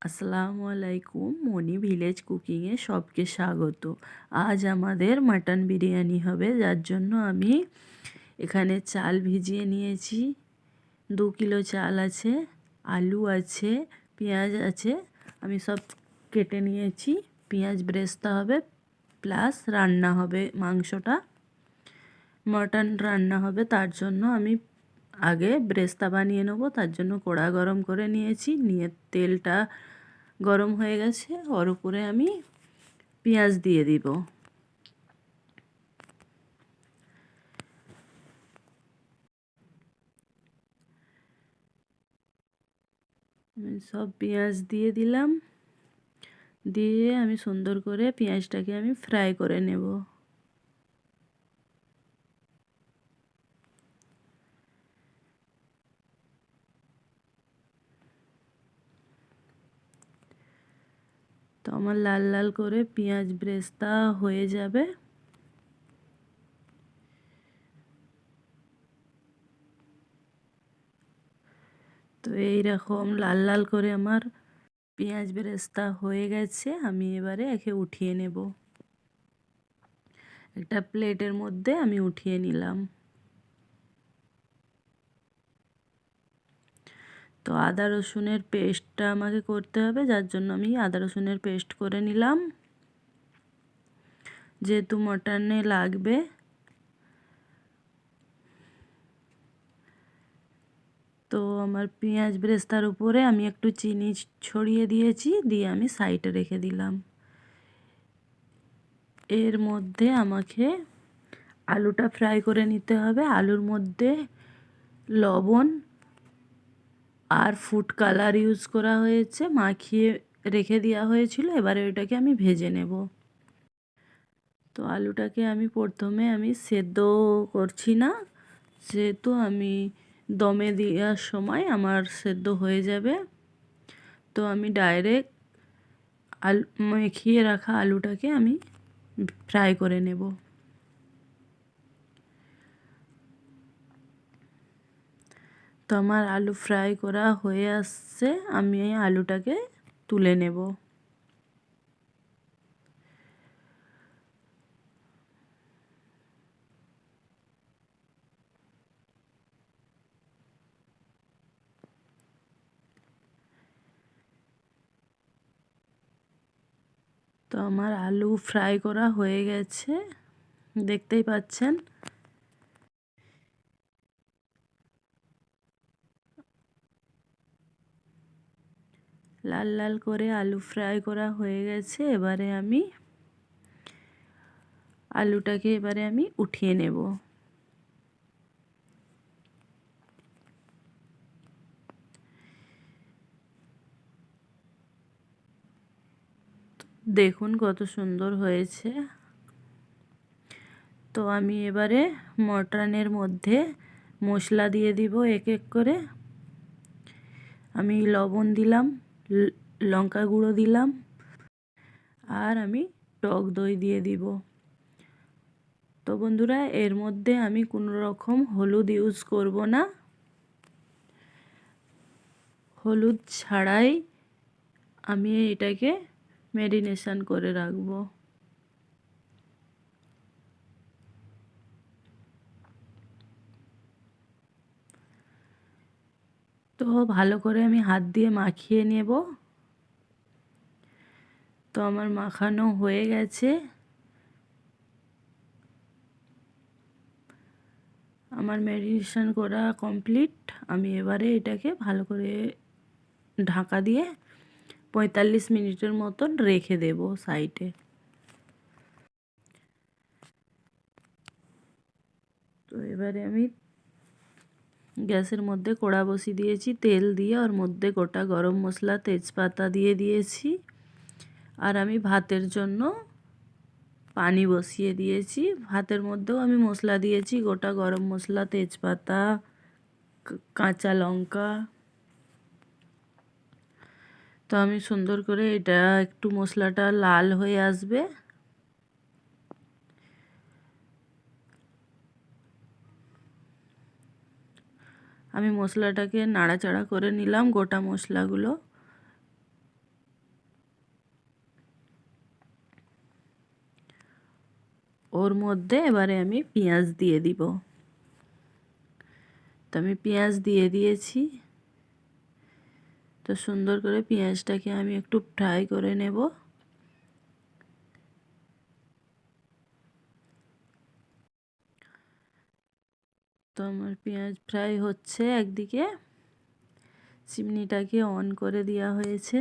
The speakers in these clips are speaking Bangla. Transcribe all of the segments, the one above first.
আসসালামু আলাইকুম, মনি ভিলেজ কুকিংয়ে সবকে স্বাগত। আজ আমাদের মাটন বিরিয়ানি হবে, যার জন্য আমি এখানে চাল ভিজিয়ে নিয়েছি। 2 কিলো চাল আছে, আলু আছে, পেঁয়াজ আছে, আমি সব কেটে নিয়েছি। পেঁয়াজ ব্রেস্তা হবে, প্লাস রান্না হবে মাংসটা। মটন রান্না হবে, তার জন্য আমি আগে ব্রেস্তা বানিয়ে নেবো। তার জন্য কড়া গরম করে নিয়েছি, নিয়ে তেলটা গরম হয়ে গেছে, ওর উপরে আমি পেঁয়াজ দিয়ে দিব। আমি সব পেঁয়াজ দিয়ে দিলাম, দিয়ে আমি সুন্দর করে পেঁয়াজটাকে আমি ফ্রাই করে নেব। তো আমার লাল লাল করে পেঁয়াজ ব্রেস্তা হয়ে যাবে। তো এইরকম লাল লাল করে আমার পেঁয়াজ বেরেস্তা হয়ে গেছে। আমি এবারে একে উঠিয়ে নেব, একটা প্লেটের মধ্যে আমি উঠিয়ে নিলাম। তো আদা রসুনের পেস্টটা আমাকে করতে হবে, যার জন্য আমি আদা রসুনের পেস্ট করে নিলাম, যেহেতু মটনে লাগবে। তো আমার পেঁয়াজ ব্রেস্তার উপরে আমি একটু চিনি ছড়িয়ে দিয়েছি, দিয়ে আমি সাইডে রেখে দিলাম। এর মধ্যে আমাকে আলুটা ফ্রাই করে নিতে হবে। আলুর মধ্যে লবণ আর ফুড কালার ইউজ করা হয়েছে, মাখিয়ে রেখে দেওয়া হয়েছিল। এবারে ওইটাকে আমি ভেজে নেব। তো আলুটাকে আমি প্রথমে সেদ্ধ করছি না, যেহেতু আমি দমে দেওয়ার সময় আমার সেদ্ধ হয়ে যাবে। তো আমি ডাইরেক্ট মেখিয়ে রাখা আলুটাকে আমি ফ্রাই করে নেব। তো আমার আলু ফ্রাই করা হয়ে আসছে, আমি এই আলুটাকে তুলে নেব। তো আমার আলু ফ্রাই করা হয়ে গেছে, দেখতেই পাচ্ছেন। লাল লাল করে আলু ফ্রাই করা হয়ে গেছে। আলুটাকে এবারে আমি উঠিয়ে নেব। দেখুন কত সুন্দর হয়েছে। তো আমি এবারে মটনের মধ্যে মশলা দিয়ে দিব এক এক করে। আমি লবণ দিলাম, লঙ্কা গুঁড়ো দিলাম, আর আমি টক দই দিয়ে দিব। তো বন্ধুরা, এর মধ্যে আমি কোনো রকম হলুদ ইউজ করব না। হলুদ ছাড়াই আমি এটাকে ম্যারিনেশন করে রাখবো। তো ভালো করে আমি হাত দিয়ে মাখিয়ে নেব। তো আমার মাখানো হয়ে গেছে। আমার ম্যারিনেশন করা কমপ্লিট। আমি এবারে এটাকে ভালো করে ঢাকা দিয়ে 45 মিনিটের মতন রেখে দেব সাইডে। তো এবারে আমি গ্যাসের মধ্যে কড়া বসিয়ে দিয়েছি, তেল দিয়ে ওর মধ্যে গোটা গরম মশলা তেজপাতা দিয়ে দিয়েছি। আর আমি ভাতের জন্য পানি বসিয়ে দিয়েছি। ভাতের মধ্যেও আমি মশলা দিয়েছি, গোটা গরম মশলা, তেজপাতা, কাঁচা লঙ্কা। তো আমি সুন্দর করে এটা একটু মশলাটা লাল হয়ে আসবে, আমি মশলাটাকে নাড়াচাড়া করে নিলাম, গোটা মশলাগুলো। ওর মধ্যে এবারে আমি পেঁয়াজ দিয়ে দিব। তো আমি পেঁয়াজ দিয়ে দিয়েছি। তো সুন্দর করে পেঁয়াজটাকে আমি একটু ফ্রাই করে নেব। তো আমার পেঁয়াজ ফ্রাই হচ্ছে একদিকে, চিমনিটাকে অন করে দেওয়া হয়েছে।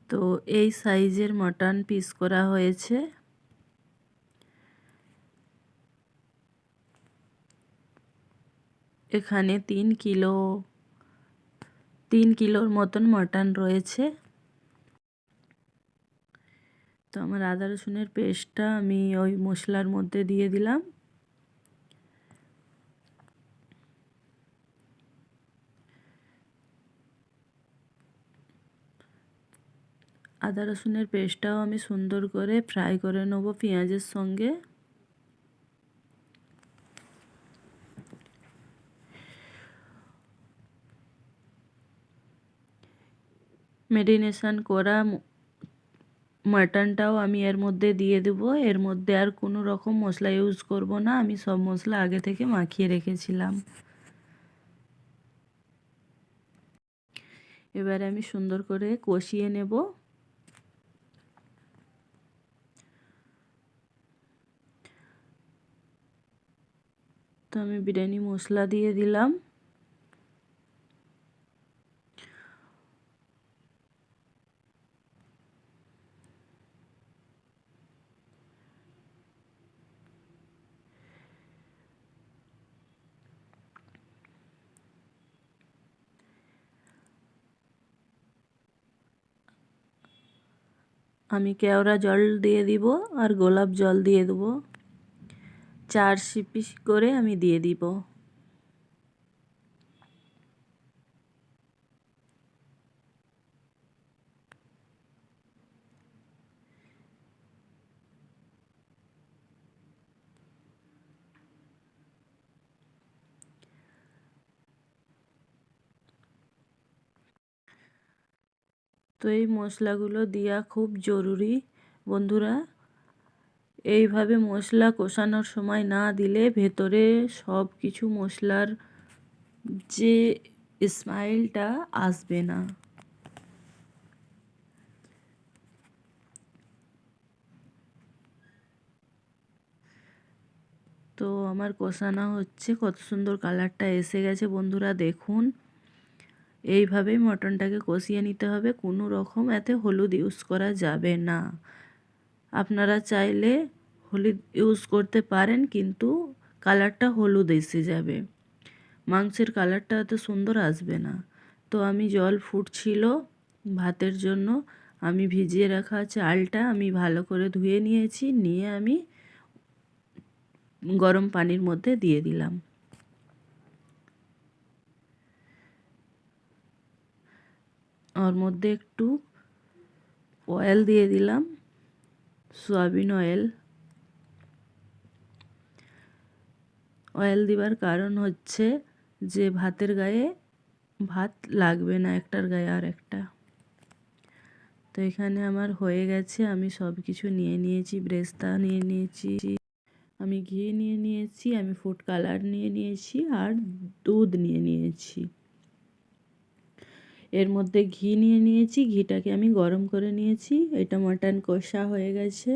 তো এই সাইজের মটন পিস করা হয়েছে। এখানে 3 কিলোর মতন মটন রয়েছে। তো আমার আদা রসুনের পেস্টটা আমি ওই মশলার মধ্যে দিয়ে দিলাম। আদা রসুনের পেস্টটাও আমি সুন্দর করে ফ্রাই করে নেব পেঁয়াজের সঙ্গে। ম্যারিনেশন করা মাটনটাও আমি এর মধ্যে দিয়ে দেব। এর মধ্যে আর কোনো রকম মশলা ইউজ করব না, আমি সব মশলা আগে থেকে মাখিয়ে রেখেছিলাম। এবারে আমি সুন্দর করে কষিয়ে নেব। তো আমি বিরিয়ানি মশলা দিয়ে দিলাম। আমি কেওড়া জল দিয়ে দিব আর গোলাপ জল দিয়ে দেব। 4 সিপি করে আমি দিয়ে দিব। তো এই মশলাগুলো দেওয়া খুব জরুরি বন্ধুরা। এইভাবে মশলা কষানোর সময় না দিলে ভেতরে সব কিছু মশলার যে স্মাইলটা আসবে না। তো আমার কষানো হচ্ছে, কত সুন্দর কালারটা এসে গেছে বন্ধুরা দেখুন। এইভাবেই মটনটাকে কষিয়ে নিতে হবে, কোনো রকম এতে হলুদ ইউজ করা যাবে না। আপনারা চাইলে হলুদ ইউজ করতে পারেন, কিন্তু কালারটা হলুদ এসে যাবে, মাংসের কালারটা এত সুন্দর আসবে না। তো আমি জল ফুটছিল ভাতের জন্য, আমি ভিজিয়ে রাখা চালটা আমি ভালো করে ধুয়ে নিয়েছি, নিয়ে আমি গরম পানির মধ্যে দিয়ে দিলাম। ওর মধ্যে একটু অয়েল দিয়ে দিলাম, সয়াবিন অয়েল। অয়েল দেওয়ার কারণ হচ্ছে যে ভাতের গায়ে ভাত লাগবে না, একটার গায়ে আর একটা। তো এখানে আমার হয়ে গেছে, আমি সব কিছু নিয়ে নিয়েছি, ব্রেস্তা নিয়ে নিয়েছি, আমি ঘি নিয়ে নিয়েছি, আমি ফুড কালার নিয়ে নিয়েছি আর দুধ নিয়ে নিয়েছি। এর মধ্যে ঘি নিয়ে নিয়েছি, ঘিটাকে আমি গরম করে নিয়েছি। এটা মটন কষা হয়ে গেছে।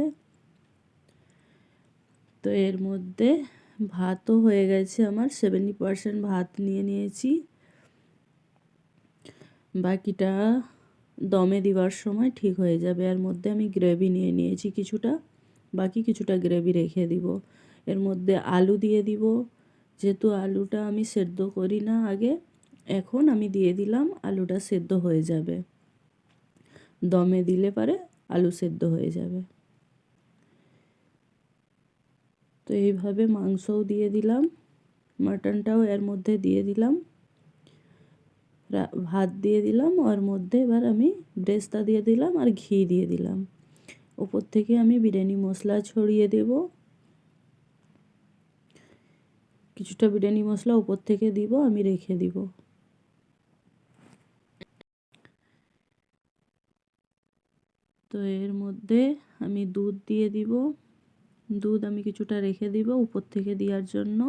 তো এর মধ্যে ভাতও হয়ে গেছে, আমার 70% ভাত নিয়ে নিয়েছি। বাকিটা দমে দেওয়ার সময় ঠিক হয়ে যাবে। এর মধ্যে আমি গ্রেভি নিয়ে নিয়েছি কিছুটা, বাকি কিছুটা গ্রেভি রেখে দিব। এর মধ্যে আলু দিয়ে দিব, যেহেতু আলুটা আমি সেদ্ধ করি না আগে, এখন আমি দিয়ে দিলাম, আলুটা সেদ্ধ হয়ে যাবে। দমে দিলে পারে আলু সেদ্ধ হয়ে যাবে। তো এইভাবে মাংসও দিয়ে দিলাম, মাটনটাও এর মধ্যে দিয়ে দিলাম, ভাত দিয়ে দিলাম। ওর মধ্যে এবার আমি ব্রেস্তা দিয়ে দিলাম আর ঘি দিয়ে দিলাম। উপর থেকে আমি বিরিয়ানি মশলা ছড়িয়ে দেব, কিছুটা বিরিয়ানি মশলা উপর থেকে দিব, আমি রেখে দিব। তো এর মধ্যে আমি দুধ দিয়ে দিব। দুধ আমি কিছুটা রেখে দিব উপর থেকে দেওয়ার জন্য।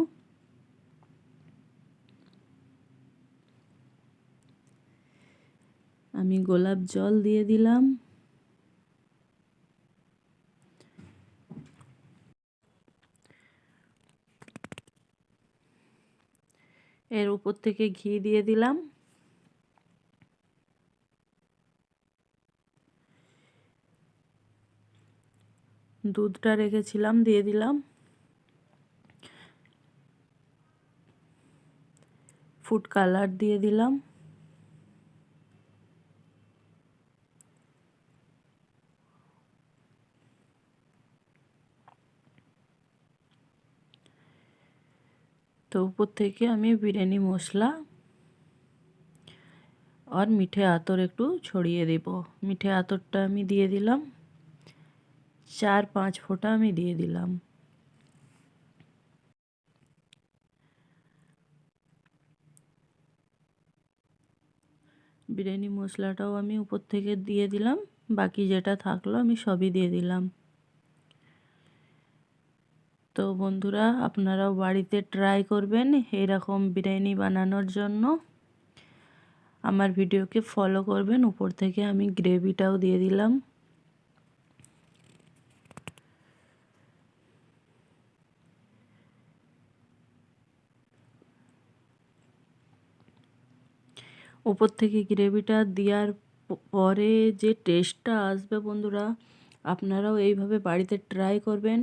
আমি গোলাপ জল দিয়ে দিলাম। এর উপর থেকে ঘি দিয়ে দিলাম। দুধটা রেখেছিলাম দিয়ে দিলাম। ফুড কালার দিয়ে দিলাম। তো উপর থেকে আমি বিরিয়ানি মশলা আর মিঠে আতর একটু ছড়িয়ে দেব। মিঠে আতরটা আমি দিয়ে দিলাম, 4-5 ফোঁটা আমি দিয়ে দিলাম। বিরিয়ানি মশলাটাও আমি উপর থেকে দিয়ে দিলাম, বাকি যেটা থাকলো আমি সবই দিয়ে দিলাম। তো বন্ধুরা, আপনারাও বাড়িতে ট্রাই করবেন এরকম বিরিয়ানি বানানোর জন্য। আমার ভিডিওকে ফলো করবেন। উপর থেকে আমি গ্রেভিটাও দিয়ে দিলাম। উপর থেকে গ্রেভিটা দেওয়ার পরে যে টেস্টটা আসবে বন্ধুরা, আপনারাও এইভাবে বাড়িতে ট্রাই করবেন।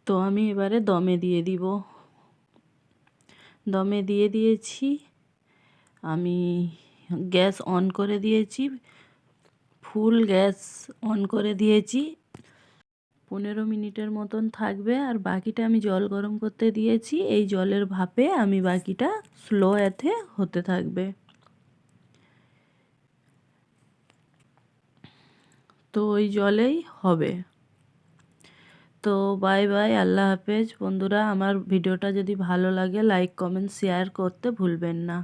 তো আমি এবারে দমে দিয়ে দিব। দমে দিয়ে দিয়েছি। আমি গ্যাস অন করে দিয়েছি, ফুল গ্যাস অন করে দিয়েছি। 15 মিনিটের মতন থাকবে। আর বাকিটা আমি জল গরম করতে দিয়েছি। এই জলের ভাপে আমি বাকিটা স্লো এতে হতে থাকবে। তো ওই জলেই হবে। তো বাই বাই, আল্লাহ হাফেজ বন্ধুরা। আমার ভিডিওটা যদি ভালো লাগে লাইক কমেন্ট শেয়ার করতে ভুলবেন না।